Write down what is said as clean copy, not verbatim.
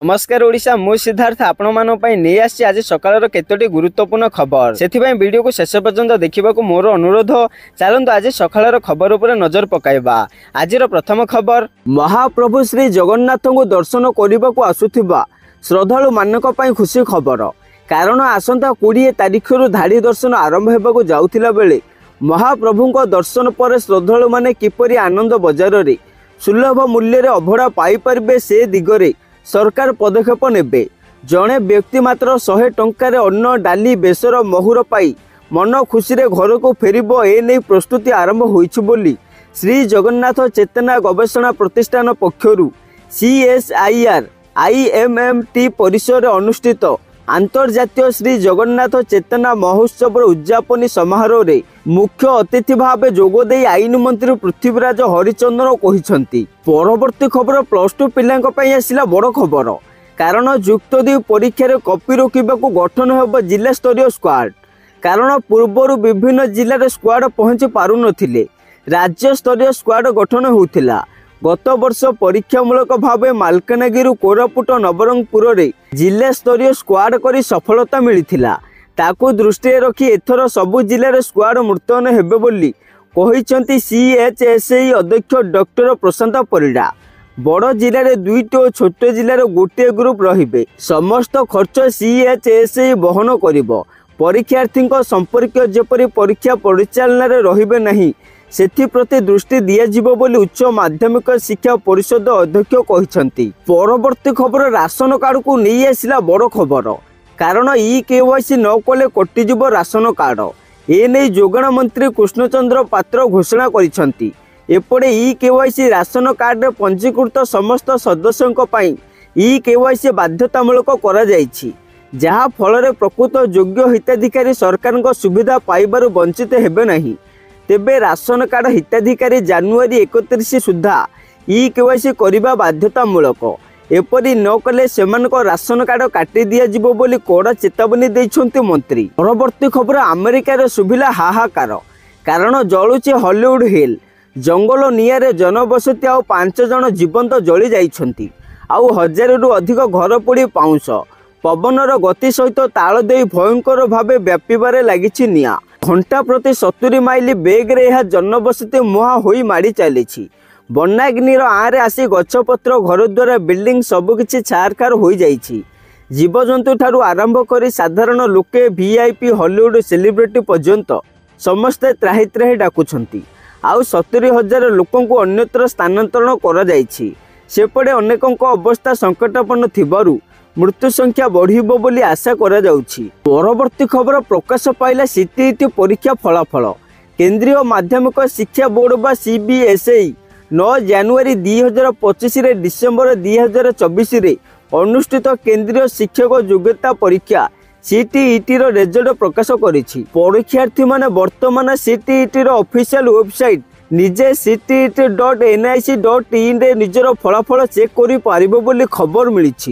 नमस्कार ओडिशा मु सिद्धार्थ आपण मानन पई नै आसी आज सकाळर केतोटी गुरुत्वपूर्ण खबर सेथिबाई वीडियो को शेष पर्यंत देखिबा को मोर अनुरोध। चलंतु आज सकाळर खबर उपर नजर पकाइबा। आजिर प्रथम खबर, महाप्रभु श्री जगन्नाथ को दर्शन करने को आसुथिबा श्रद्धालु मानक पई खुशी खबर। कारण आसंता 20 तारिख रु धाड़ी दर्शन आरंभ हेबाको जाउथिला बेले महाप्रभु को दर्शन पर श्रद्धालु माने किपरि आनंद बजार रे सुलभ मूल्य रे अभड़ा पाई परिबे से दिगरे सरकार पदक्षेप नेबे। जड़े व्यक्ति मात्र 100 टंकार अन्न डाली बेसर महुर पाई मन खुशी रे घर को फेरिबो एने प्रस्तुति आरंभ होइछि बोली श्री जगन्नाथ चेतना गवेषणा प्रतिष्ठान पक्षरु CSIR IMMT परिसर अनुष्ठित अंतर्जातीय श्री जगन्नाथ चेतना महोत्सव उद्यापनी समारोह रे मुख्य अतिथि भाव जोगदे आईन मंत्री पृथ्वीराज हरिचंदन कहिसंती। परवर्ती खबर, +2 पिलांक पई आसिला बड़ खबर। कारण युक्त 2 परीक्षा रे कॉपी रोकिबा को गठन हेब जिला स्तरीय स्क्वाड। कारण पूर्वरु विभिन्न जिल्ला रे स्क्वाड पहुंची पारु नथिले, राज्य स्तरीय स्क्वाड गठन होउथिला। गत वर्ष परीक्षामूलक भाव मालकानगिरी, कोरापुट, नवरंगपुर रे जिला स्तरीय स्क्वाड करी सफलता मिलिथिला। ताकू दृष्टि रखी एथर सबु जिले रे स्क्वाड मुतयन हेबे बोली कहिसंती CHSI अध्यक्ष डॉक्टर प्रशांत परिडा। बड़ जिले रे 2टी और छोट जिले रे गोटे ग्रुप रहिबे। समस्त खर्च CHSI बहन करिवो। परीक्षार्थी संपर्क जेपरि परीक्षा परिचालन रे रहिबे नहीं सेप्रति दृष्टि दियाजिबो बोली उच्च माध्यमिक शिक्षा परिषद अध्यक्ष कहिसंती। परवर्ती खबर, राशन कार्ड को नहीं आसिला बड़ खबर। कारण KYC न कले कटिजिबो राशन कार्ड। एने जोगाण मंत्री कृष्णचंद्र पात्र घोषणा करिसंती। एपटे KYC राशन कार्ड पंजीकृत समस्त सदस्यों पई KYC बाध्यतामूलक करा जायछि, जहा फल प्रकृत योग्य हिताधिकारी सरकार सुविधा पाइबारु वंचित हेबे नहीं। तेबे राशन कार्ड हिताधिकारी जानुआरी 31 सुधा KYC करिबा बाध्यतामूलक। एपरी न कले सेमानक राशन कार्ड काटी दिया जिवो बोली कड़ा चेतावनी दैछन्ति मंत्री। परवर्ती खबर, अमेरिका रे सुभिला हाहाकार। कारण जलुची हॉलीवुड हिल। जंगल नियारे जनबसती आउ 5 जन जीवंत जली जाइछन्ति। आउ 1000 रु अधिक घर पोड़ी पाउंस। पवनर गति सहित ताल देई भयंकर भावे व्यापीबारे लागिछि निया। घंटा प्रति 70 माइल बेगरे यह जनबसती मुहा होई माड़ी चलीछि। बन्नाग्निर आरे आसी गछपत्र, घर द्वारा, बिल्डिंग सबकिछि छारखार हो जाइछि। जीवजंतु ठारू आरंभ करी साधारण लोके VIP हॉलीवुड सेलिब्रिटी पर्यंत समस्ते त्राही त्राही डाकुछन्ति। आउ 70,000 लोकों को अन्यत्र स्थानांतरण करा जाइछि। सेपटे अनेकों अवस्था संकटापन्न थिबारु मृत्यु संख्या बढ़िबो बोली आशा करा जाउछि। परवर्ती खबर, प्रकाश पाइला CTET परीक्षा फलाफल। केंद्रीय माध्यमिक शिक्षा बोर्ड बा CBSE 9 जनवरी 2025 रे डिसेंबर 2024 रे अनुष्ठित केंद्रीय शिक्षक योग्यता परीक्षा CTET रो रिजल्ट प्रकाश करिछि। परीक्षार्थी माने वर्तमान CTET रो ऑफिशियल वेबसाइट निजे CTET.nic.in रे निजर फलाफल चेक करि पारिबो बोली खबर मिलिछि।